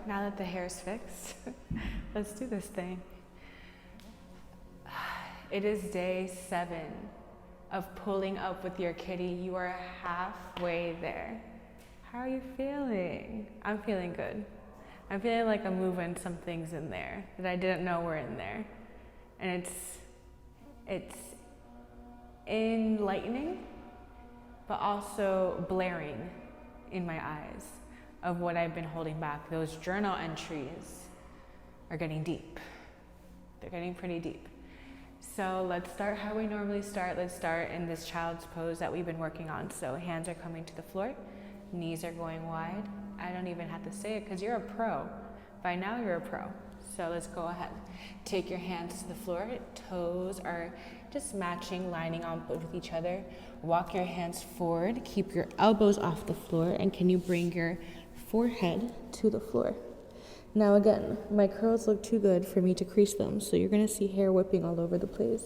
now that the hair is fixed, let's do this thing. It is day 7 of pulling up with your kitty. You are halfway there. How are you feeling? I'm feeling good. I'm feeling like I'm moving some things in there that I didn't know were in there. And it's enlightening, but also blaring in my eyes of what I've been holding back. Those journal entries are getting deep. They're getting pretty deep. So let's start how we normally start. Let's start in this child's pose that we've been working on. So hands are coming to the floor, knees are going wide. I don't even have to say it because you're a pro. By now you're a pro. So let's go ahead. Take your hands to the floor. Toes are just matching, lining on with each other. Walk your hands forward. Keep your elbows off the floor. And can you bring your forehead to the floor? Now again, my curls look too good for me to crease them, so you're going to see hair whipping all over the place.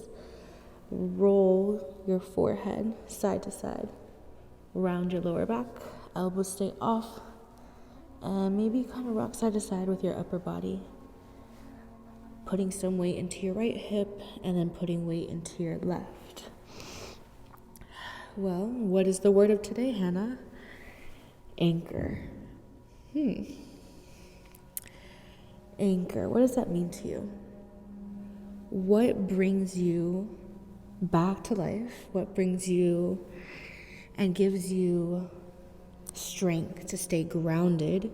Roll your forehead side to side. Round your lower back. Elbows stay off. And maybe kind of rock side to side with your upper body. Putting some weight into your right hip and then putting weight into your left. Well, what is the word of today, Hannah? Anchor. Anchor, what does that mean to you? What brings you back to life? What brings you and gives you strength to stay grounded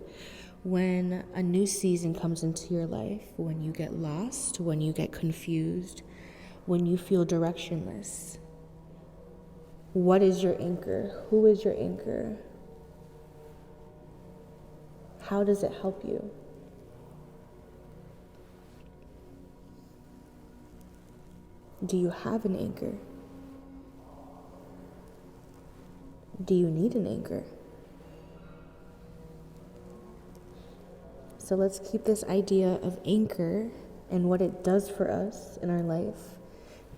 when a new season comes into your life, when you get lost, when you get confused, when you feel directionless? What is your anchor? Who is your anchor? How does it help you? Do you have an anchor? Do you need an anchor? So let's keep this idea of anchor and what it does for us in our life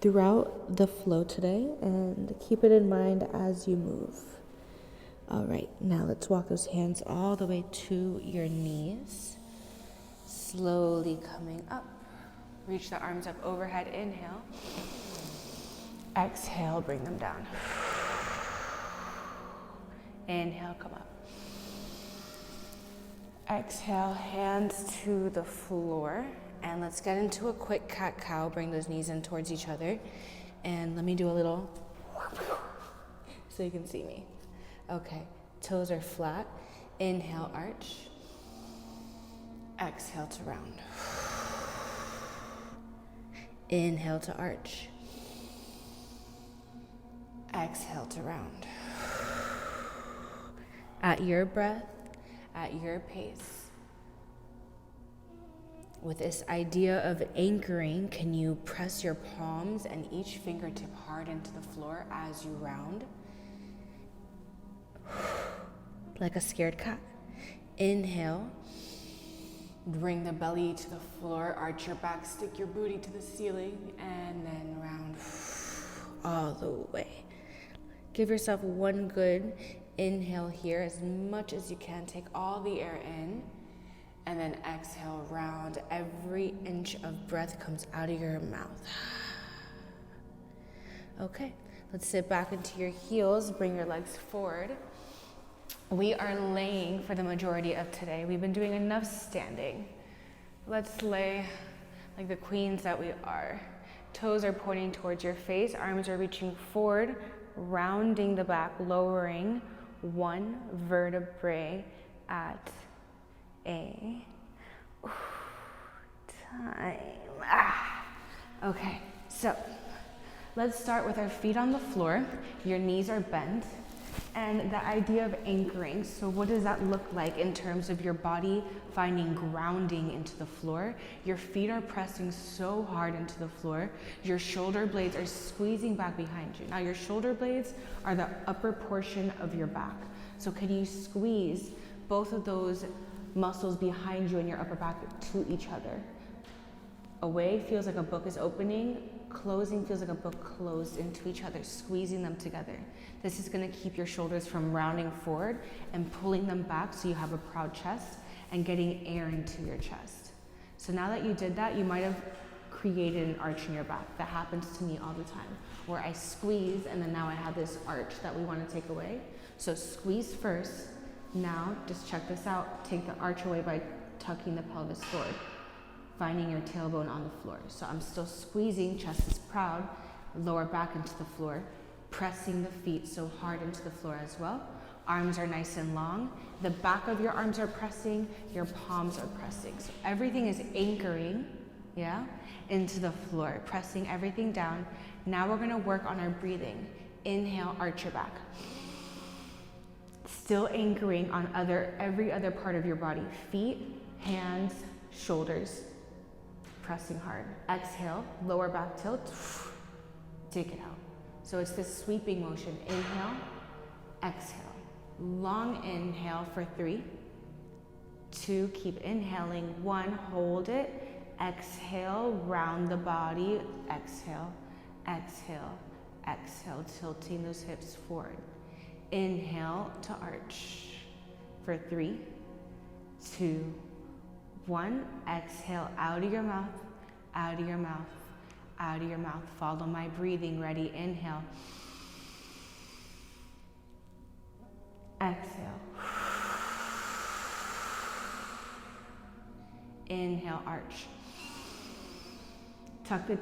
throughout the flow today, and keep it in mind as you move. All right, now let's walk those hands all the way to your knees. Slowly coming up. Reach the arms up overhead, inhale. Exhale, bring them down. Inhale, come up. Exhale, hands to the floor. And let's get into a quick cat-cow. Bring those knees in towards each other. And let me do a little so you can see me. Okay, toes are flat. Inhale, arch. Exhale to round. Inhale to arch. Exhale to round. At your breath, at your pace. With this idea of anchoring, can you press your palms and each fingertip hard into the floor as you round? Like a scared cat. Inhale. Bring the belly to the floor, arch your back, stick your booty to the ceiling, and then round all the way. Give yourself one good inhale here, as much as you can. Take all the air in, and then exhale, round. Every inch of breath comes out of your mouth. Okay, let's sit back into your heels, bring your legs forward. We are laying for the majority of today. We've been doing enough standing. Let's lay like the queens that we are. Toes are pointing towards your face. Arms are reaching forward, rounding the back, lowering one vertebrae at a time. Okay, so let's start with our feet on the floor. Your knees are bent. And the idea of anchoring, so what does that look like in terms of your body finding grounding into the floor? Your feet are pressing so hard into the floor. Your shoulder blades are squeezing back behind you. Now your shoulder blades are the upper portion of your back. So can you squeeze both of those muscles behind you and your upper back to each other? Away feels like a book is opening. Closing feels like a book closed into each other, squeezing them together. This is going to keep your shoulders from rounding forward and pulling them back so you have a proud chest. and getting air into your chest. So now that you did that, you might have created an arch in your back. That happens to me all the time, where I squeeze and then now I have this arch that we want to take away. So squeeze first. Now just check this out. Take the arch away by tucking the pelvis forward, finding your tailbone on the floor. So I'm still squeezing, chest is proud, lower back into the floor, pressing the feet so hard into the floor as well. Arms are nice and long. The back of your arms are pressing, your palms are pressing. So everything is anchoring, yeah, into the floor, pressing everything down. Now we're gonna work on our breathing. Inhale, arch your back. Still anchoring on every other part of your body. Feet, hands, shoulders, pressing hard. Exhale, lower back tilt, take it out. So it's this sweeping motion. Inhale, exhale. Long inhale for 3, 2, keep inhaling, 1, hold it, exhale, round the body, exhale, exhale, exhale, tilting those hips forward. Inhale to arch for 3, 2, 1, exhale out of your mouth, out of your mouth, out of your mouth. Follow my breathing, ready, inhale. Exhale. Inhale, arch. Tuck the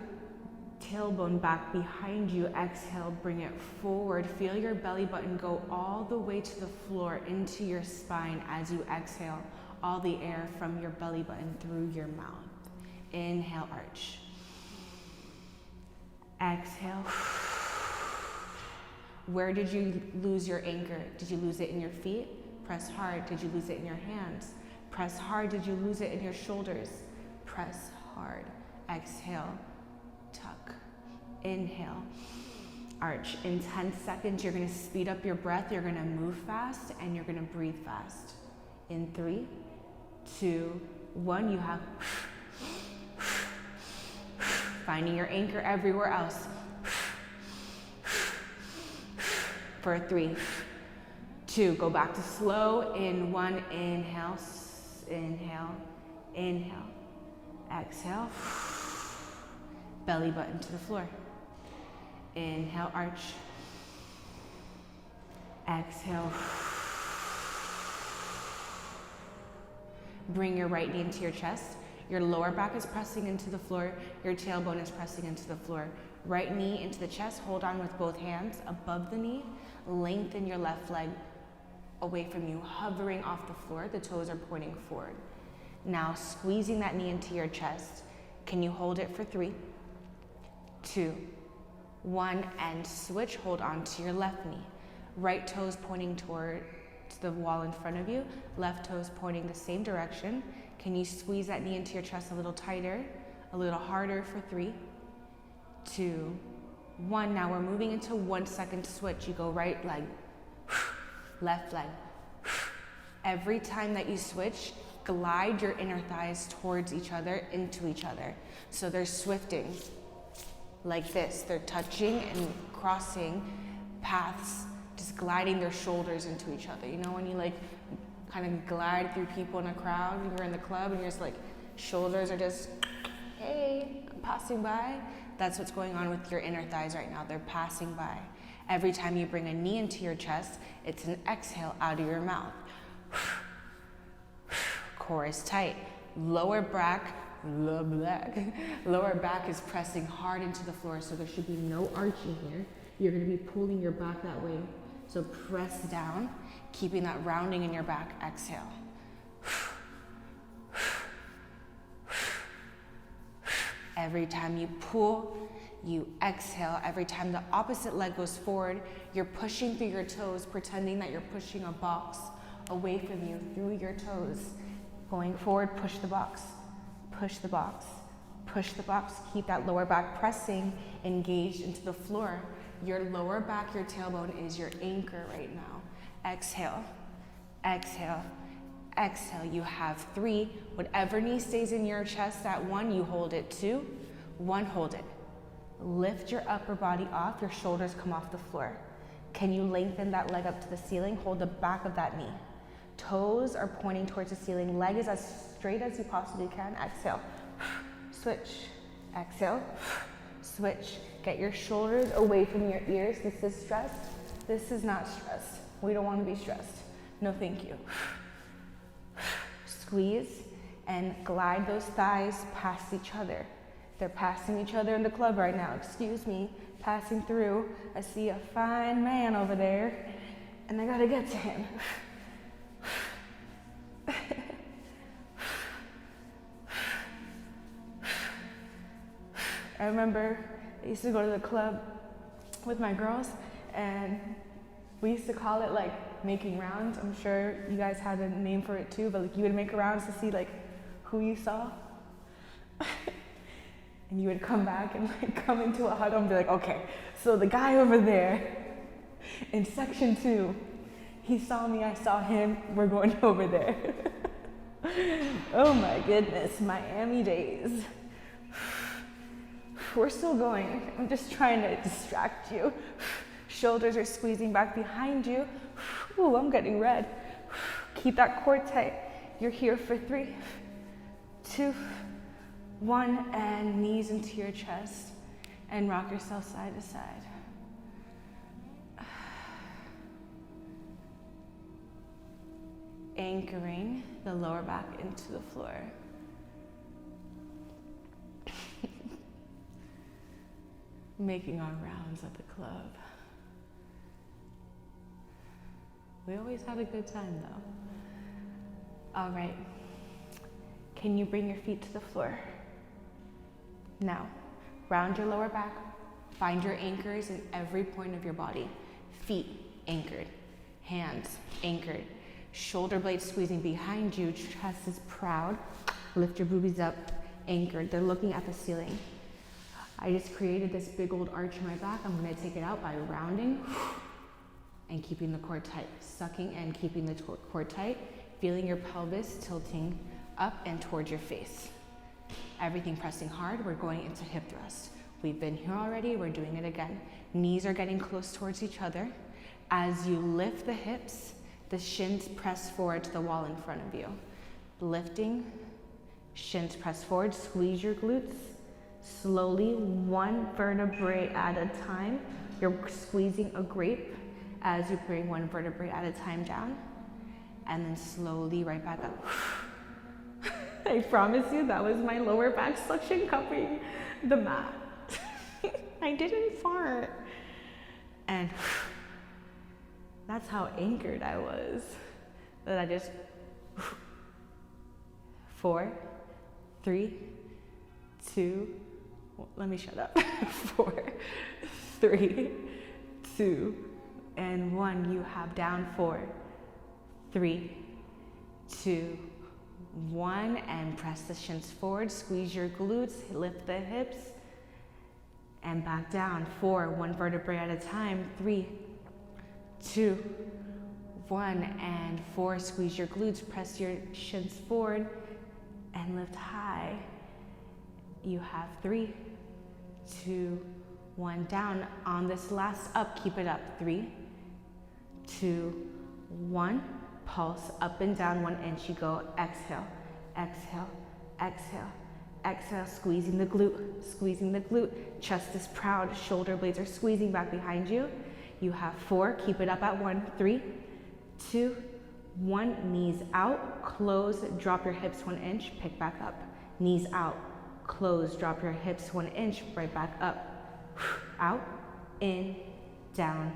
tailbone back behind you. Exhale, bring it forward. Feel your belly button go all the way to the floor into your spine as you exhale all the air from your belly button through your mouth. Inhale, arch. Exhale. Where did you lose your anchor? Did you lose it in your feet? Press hard. Did you lose it in your hands? Press hard. Did you lose it in your shoulders? Press hard. Exhale, tuck. Inhale, arch. In 10 seconds, you're gonna speed up your breath, you're gonna move fast, and you're gonna breathe fast. In 3, 2, 1, you have finding your anchor everywhere else. For 3, 2, go back to slow. In 1, inhale, inhale, inhale, exhale, belly button to the floor. Inhale, arch, exhale. Bring your right knee into your chest. Your lower back is pressing into the floor. Your tailbone is pressing into the floor. Right knee into the chest. Hold on with both hands above the knee. Lengthen your left leg away from you, hovering off the floor. The toes are pointing forward. Now squeezing that knee into your chest. Can you hold it for 3, 2, 1, and switch. Hold on to your left knee. Right toes pointing toward the wall in front of you. Left toes pointing the same direction. Can you squeeze that knee into your chest a little tighter, a little harder for 3, 2, 1. Now we're moving into 1 second switch. You go right leg, left leg. Every time that you switch, glide your inner thighs towards each other, into each other. So they're swifting like this. They're touching and crossing paths, just gliding their shoulders into each other. You know when you like kind of glide through people in a crowd, you're in the club and you're just like, shoulders are just, hey, I'm passing by. That's what's going on with your inner thighs right now. They're passing by. Every time you bring a knee into your chest, it's an exhale out of your mouth. Core is tight. Lower back is pressing hard into the floor, so there should be no arching here. You're gonna be pulling your back that way. So press down, keeping that rounding in your back. Exhale. Every time you pull, you exhale. Every time the opposite leg goes forward, you're pushing through your toes, pretending that you're pushing a box away from you through your toes. Going forward, push the box, push the box, push the box. Keep that lower back pressing, engaged into the floor. Your lower back, your tailbone is your anchor right now. Exhale, exhale, exhale. You have 3. Whatever knee stays in your chest at 1, you hold it. 2, 1, hold it. Lift your upper body off, your shoulders come off the floor. Can you lengthen that leg up to the ceiling? Hold the back of that knee. Toes are pointing towards the ceiling. Leg is as straight as you possibly can. Exhale, switch, exhale, switch. Get your shoulders away from your ears. This is stress. This is not stress. We don't want to be stressed. No, thank you. Squeeze and glide those thighs past each other. They're passing each other in the club right now. Excuse me, passing through. I see a fine man over there, and I gotta get to him. I remember I used to go to the club with my girls, and we used to call it like making rounds. I'm sure you guys had a name for it too, but like you would make rounds to see like who you saw. And you would come back and like come into a huddle and be like, okay, so the guy over there in section 2, he saw me, I saw him, we're going over there. Oh my goodness, Miami days. We're still going. I'm just trying to distract you. Shoulders are squeezing back behind you. Ooh, I'm getting red. Keep that core tight. You're here for 3, 2, 1, and knees into your chest, and rock yourself side to side. Anchoring the lower back into the floor. Making our rounds at the club. We always had a good time though. All right, can you bring your feet to the floor? Now, round your lower back, find your anchors in every point of your body. Feet anchored, hands anchored, shoulder blades squeezing behind you, chest is proud, lift your boobies up, anchored, they're looking at the ceiling. I just created this big old arch in my back. I'm gonna take it out by rounding and keeping the core tight, sucking and keeping the core tight, feeling your pelvis tilting up and towards your face. Everything pressing hard, we're going into hip thrust. We've been here already, we're doing it again. Knees are getting close towards each other. As you lift the hips, the shins press forward to the wall in front of you. Lifting, shins press forward, squeeze your glutes. Slowly, one vertebrae at a time. You're squeezing a grape as you bring one vertebrae at a time down, and then slowly right back up. I promise you that was my lower back suction cupping the mat. I didn't fart. And that's how anchored I was. That I just 4, 3, 2, let me shut up. 4, 3, 2, and 1. You have down 4, 3, 2, 1, and press the shins forward, squeeze your glutes, lift the hips, and back down. 4, one vertebrae at a time. 3, 2, 1, and 4, squeeze your glutes, press your shins forward, and lift high. You have 3, 2, 1, down. On this last up, keep it up. 3, 2, 1, pulse up and down 1 inch. You go exhale, exhale, exhale, exhale, squeezing the glute, chest is proud, shoulder blades are squeezing back behind you. You have 4, keep it up at 1, 3, 2, 1, knees out, close, drop your hips 1 inch, pick back up, knees out, close, drop your hips 1 inch, right back up, out, in, down,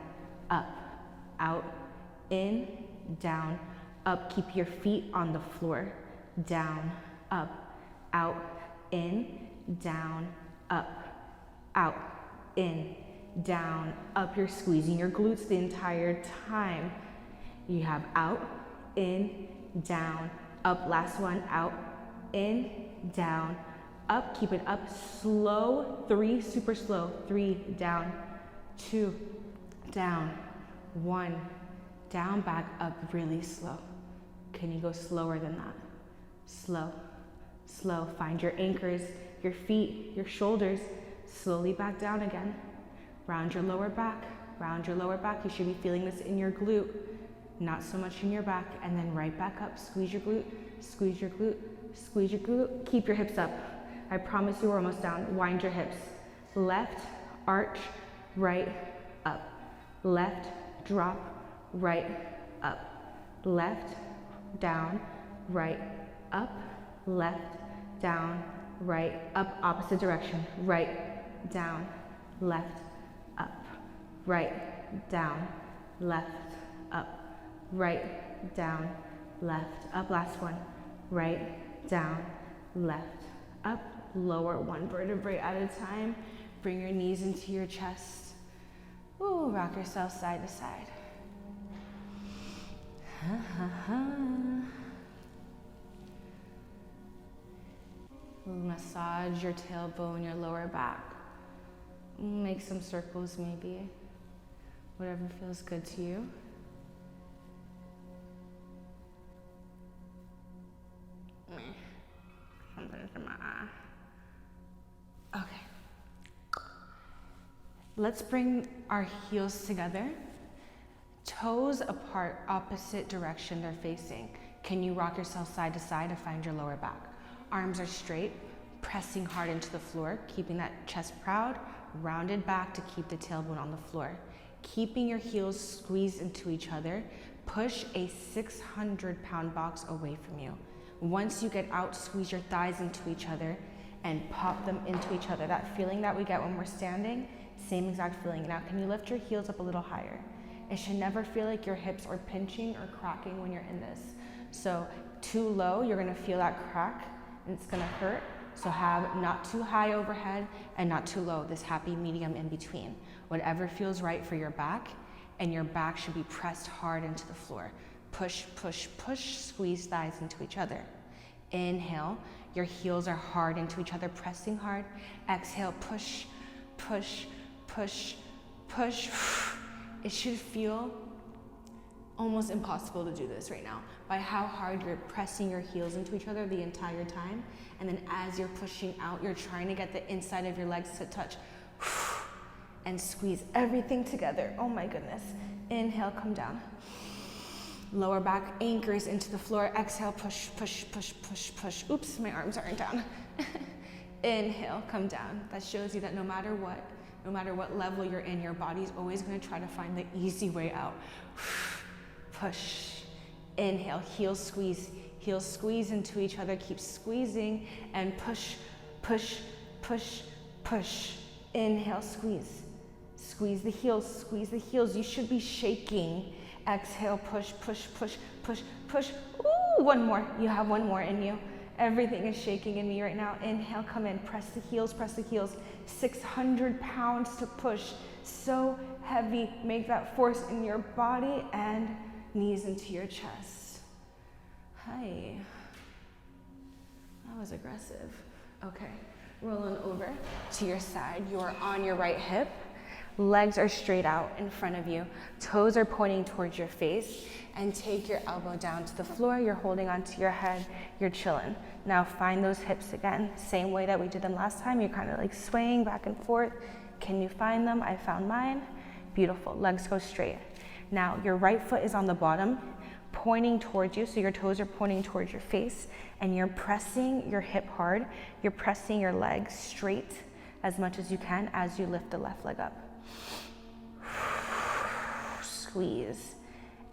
up, out, in, down, up, keep your feet on the floor, down, up, out, in, down, up, out, in, down, up. You're squeezing your glutes the entire time. You have out, in, down, up. Last one, out, in, down, up. Keep it up, slow, 3, super slow, 3, down, 2, down, 1, down, back up, really slow. Can you go slower than that? Slow, slow. Find your anchors, your feet, your shoulders, slowly back down again. Round your lower back, round your lower back. You should be feeling this in your glute. not so much in your back, and then right back up. Squeeze your glute, squeeze your glute, squeeze your glute. Keep your hips up. I promise you we're almost down. Wind your hips. Left, arch, right, up. Left, drop, right, up. Left, down, right, up. Left, down, right, up. Opposite direction. Right, down, left, up. Right, down, left, up. Right, down, left, up. Last one. Right, down, left, up. Lower one vertebrae at a time. Bring your knees into your chest. Ooh, rock yourself side to side. Massage your tailbone, your lower back. Make some circles maybe. Whatever feels good to you. Something's in my eye. Okay. Let's bring our heels together. Toes apart, opposite direction they're facing. Can you rock yourself side to side to find your lower back? Arms are straight, pressing hard into the floor, keeping that chest proud, rounded back to keep the tailbone on the floor. Keeping your heels squeezed into each other, push a 600-pound box away from you. Once you get out, squeeze your thighs into each other and pop them into each other. That feeling that we get when we're standing, same exact feeling. Now, can you lift your heels up a little higher? It should never feel like your hips are pinching or cracking when you're in this. So too low, you're gonna feel that crack and it's gonna hurt. So have not too high overhead and not too low, this happy medium in between. Whatever feels right for your back, and your back should be pressed hard into the floor. Push, push, push, squeeze thighs into each other. Inhale, your heels are hard into each other, pressing hard. Exhale, push, push, push, push. It should feel almost impossible to do this right now by how hard you're pressing your heels into each other the entire time. And then as you're pushing out, you're trying to get the inside of your legs to touch and squeeze everything together. Oh my goodness. Inhale, come down. Lower back anchors into the floor. Exhale, push, push, push, push, push. Oops, my arms aren't down. Inhale, come down. That shows you that no matter what level you're in, your body's always going to try to find the easy way out. Push. Inhale, heels squeeze into each other. Keep squeezing and push, push, push, push. Inhale, squeeze. Squeeze the heels, squeeze the heels. You should be shaking. Exhale, push, push, push, push, push. Ooh, one more. You have one more in you. Everything is shaking in me right now. Inhale, come in. Press the heels, press the heels. 600 pounds to push. So heavy. Make that force in your body and knees into your chest. Hi. That was aggressive. Okay. Rolling over to your side. You are on your right hip. Legs are straight out in front of you. Toes are pointing towards your face. And take your elbow down to the floor. You're holding onto your head. You're chilling. Now find those hips again. Same way that we did them last time. You're kind of like swaying back and forth. Can you find them? I found mine. Beautiful. Legs go straight. Now your right foot is on the bottom, pointing towards you. So your toes are pointing towards your face. And you're pressing your hip hard. You're pressing your legs straight as much as you can as you lift the left leg up. Squeeze.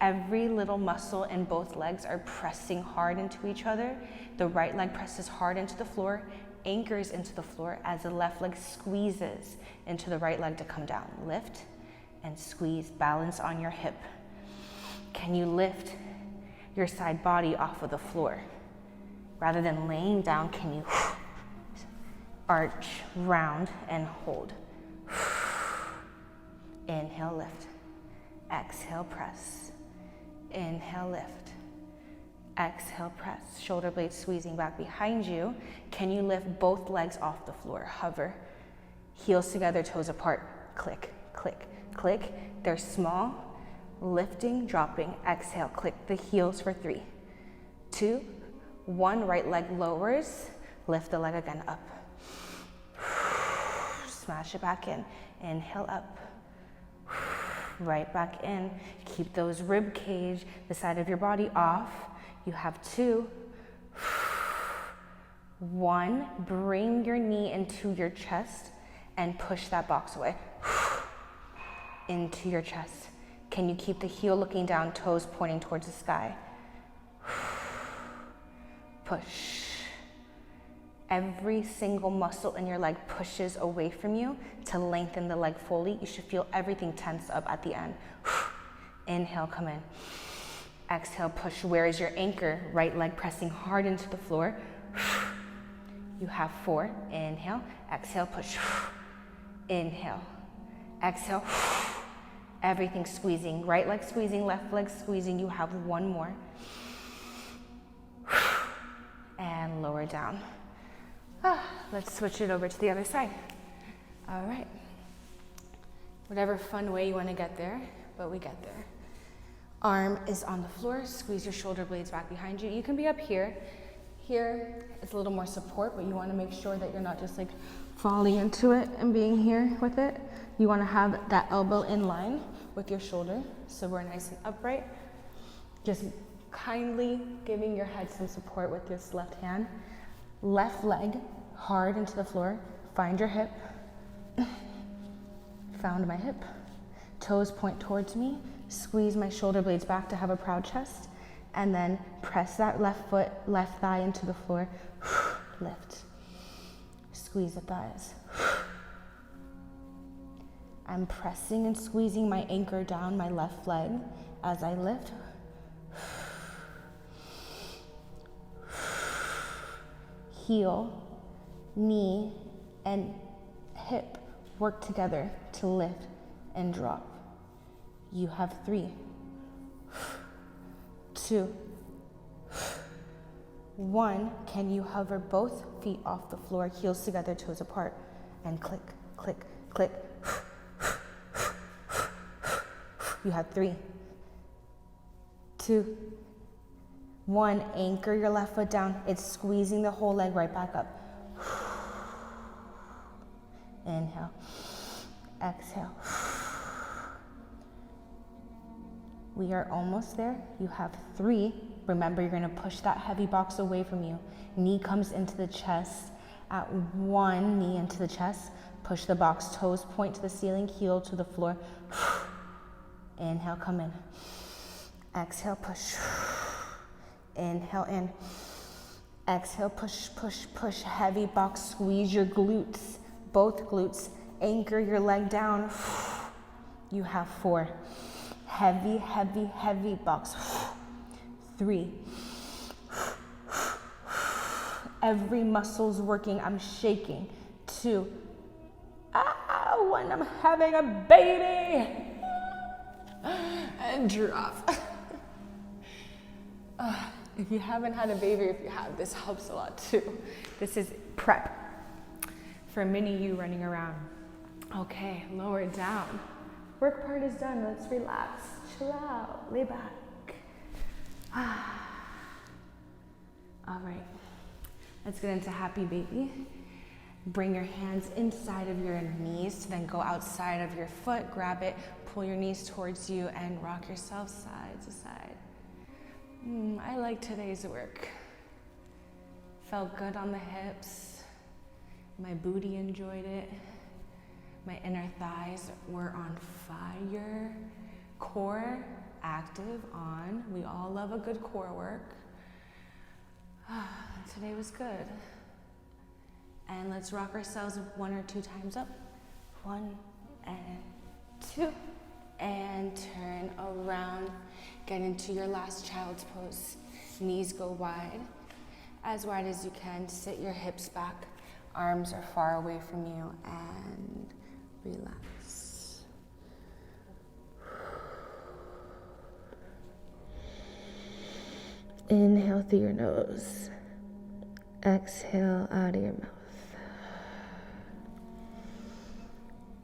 Every little muscle in both legs are pressing hard into each other. The right leg presses hard into the floor, anchors into the floor as the left leg squeezes into the right leg to come down. Lift and squeeze, balance on your hip. Can you lift your side body off of the floor? Rather than laying down, can you arch, round, and hold? Inhale, lift. Exhale, press. Inhale, lift. Exhale, press. Shoulder blades squeezing back behind you. Can you lift both legs off the floor? Hover. Heels together, toes apart. Click, click, click. They're small. Lifting, dropping. Exhale, click the heels for 3, 2, 1. Right leg lowers. Lift the leg again up. Smash it back in. Inhale, up. Right back in. Keep those rib cage, the side of your body off. You have 2, 1. Bring your knee into your chest and push that box away. Into your chest. Can you keep the heel looking down, toes pointing towards the sky? Push. Every single muscle in your leg pushes away from you to lengthen the leg fully. You should feel everything tense up at the end. Inhale, come in. Exhale, push. Where is your anchor? Right leg pressing hard into the floor. You have 4. Inhale, exhale, push. Inhale, exhale. Everything squeezing. Right leg squeezing, left leg squeezing. You have 1 more. And lower down. Let's switch it over to the other side. All right. Whatever fun way you want to get there, but we get there. Arm is on the floor. Squeeze your shoulder blades back behind you. You can be up here. Here is a little more support, but you want to make sure that you're not just like falling into it and being here with it. You want to have that elbow in line with your shoulder, so we're nice and upright. Just kindly giving your head some support with this left hand. Left leg hard into the floor. Find your hip. Found my hip. Toes point towards me. Squeeze my shoulder blades back to have a proud chest. And then press that left foot, left thigh into the floor. Lift. Squeeze the thighs. I'm pressing and squeezing my anchor down my left leg as I lift. Heel, knee, and hip work together to lift and drop. You have 3, 2, 1. Can you hover both feet off the floor, heels together, toes apart, and click, click, click. You have 3, 2, 1. Anchor your left foot down. It's squeezing the whole leg right back up. Inhale. Exhale. We are almost there. You have 3. Remember, you're going to push that heavy box away from you. Knee comes into the chest. At 1, knee into the chest. Push the box. Toes point to the ceiling. Heel to the floor. Inhale, come in. Exhale, push. Inhale in. Exhale, push, push, push. Heavy box. Squeeze your glutes. Both glutes. Anchor your leg down. You have 4. Heavy, heavy, heavy box. 3. Every muscle's working. I'm shaking. 2. 1. I'm having a baby. And drop. If you haven't had a baby, if you have, this helps a lot too. This is prep for mini you running around. Okay, lower down. Work part is done. Let's relax, chill out, lay back. All right, let's get into happy baby. Bring your hands inside of your knees, then go outside of your foot, grab it, pull your knees towards you, and rock yourself side to side. I like today's work. Felt good on the hips. My booty enjoyed it. My inner thighs were on fire. Core active, on. We all love a good core work. Today was good. And let's rock ourselves 1 or 2 times up. 1 and 2. And turn around. Get into your last child's pose. Knees go wide as you can. Sit your hips back. Arms are far away from you, and relax. Inhale through your nose. Exhale out of your mouth.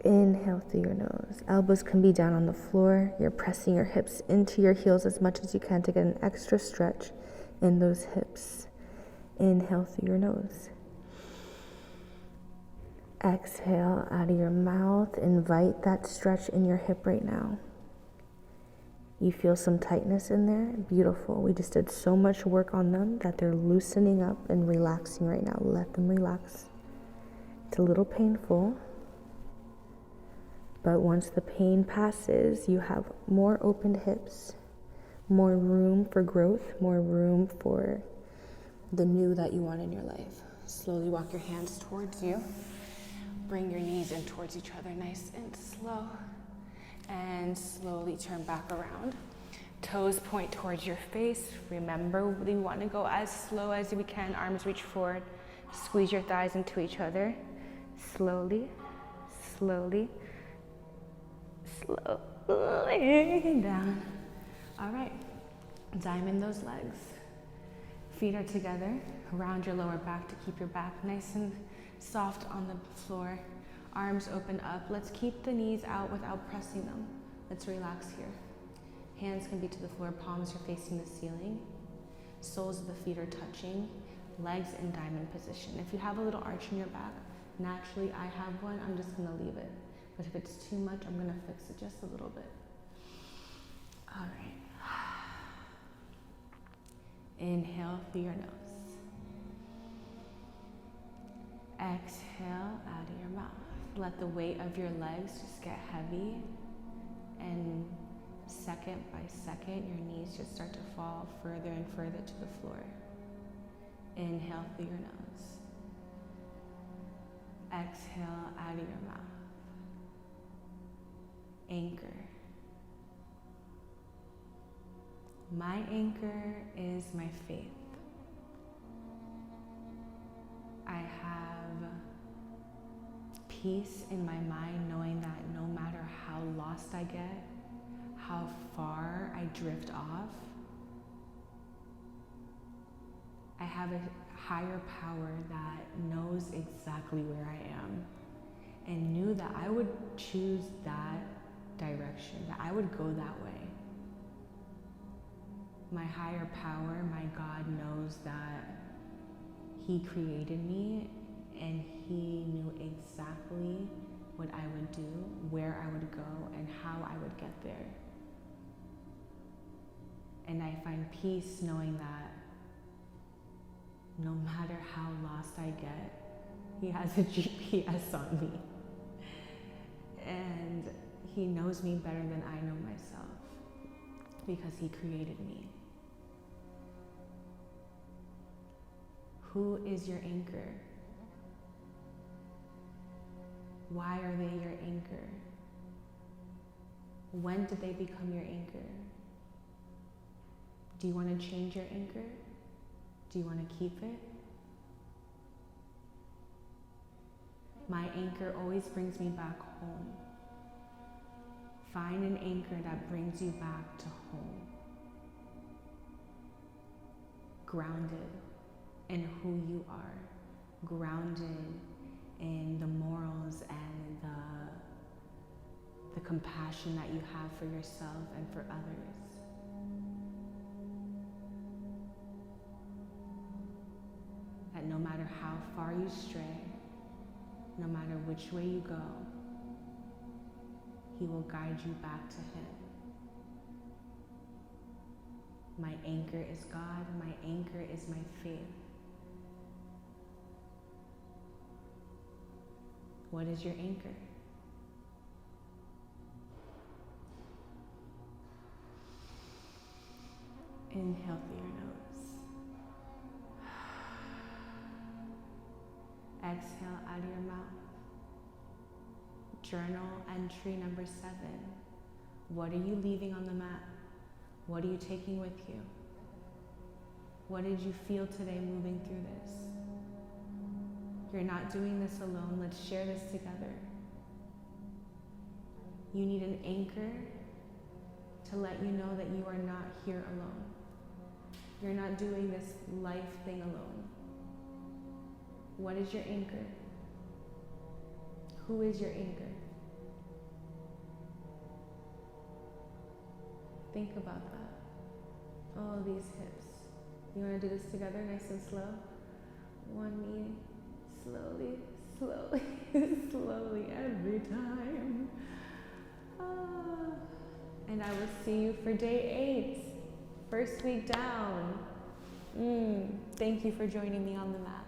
Inhale through your nose. Elbows can be down on the floor. You're pressing your hips into your heels as much as you can to get an extra stretch in those hips. Inhale through your nose. Exhale out of your mouth. Invite that stretch in your hip right now. You feel some tightness in there? Beautiful. We just did so much work on them that they're loosening up and relaxing right now. Let them relax. It's a little painful, but once the pain passes, you have more open hips, more room for growth, more room for the new that you want in your life. Slowly walk your hands towards you. Bring your knees in towards each other, nice and slow. And slowly turn back around. Toes point towards your face. Remember, we want to go as slow as we can. Arms reach forward. Squeeze your thighs into each other. Slowly, slowly, slowly down. All right, diamond those legs. Feet are together. Round your lower back to keep your back nice and soft on the floor. Arms open up. Let's keep the knees out without pressing them. Let's relax here. Hands can be to the floor, palms are facing the ceiling. Soles of the feet are touching. Legs in diamond position. If you have a little arch in your back, naturally I have one, I'm just gonna leave it. But if it's too much, I'm gonna fix it just a little bit. All right. Inhale through your nose. Exhale out of your mouth. Let the weight of your legs just get heavy, and second by second, your knees just start to fall further and further to the floor. Inhale through your nose. Exhale out of your mouth. Anchor. My anchor is my faith. I have peace in my mind knowing that no matter how lost I get, how far I drift off, I have a higher power that knows exactly where I am and knew that I would choose that direction, that I would go that way. My higher power, my God, knows that He created me and He knew exactly what I would do, where I would go, and how I would get there. And I find peace knowing that no matter how lost I get, He has a GPS on me. And He knows me better than I know myself because He created me. Who is your anchor? Why are they your anchor? When did they become your anchor? Do you want to change your anchor? Do you want to keep it? My anchor always brings me back home. Find an anchor that brings you back to home. Grounded in who you are. Grounded in the morals and the compassion that you have for yourself and for others. That no matter how far you stray, no matter which way you go, He will guide you back to Him. My anchor is God, my anchor is my faith. What is your anchor? Inhale through your nose. Exhale out of your mouth. Journal entry number 7. What are you leaving on the mat? What are you taking with you? What did you feel today moving through this? You're not doing this alone. Let's share this together. You need an anchor to let you know that you are not here alone. You're not doing this life thing alone. What is your anchor? Who is your anchor? Think about that. Oh, these hips. You want to do this together, nice and slow? One knee, slowly, slowly, slowly every time. And I will see you for day 8. First week down. Thank you for joining me on the mat.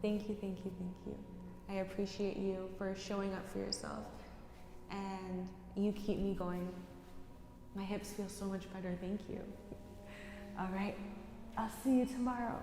Thank you, thank you, thank you. I appreciate you for showing up for yourself. And you keep me going. My hips feel so much better, thank you. All right, I'll see you tomorrow.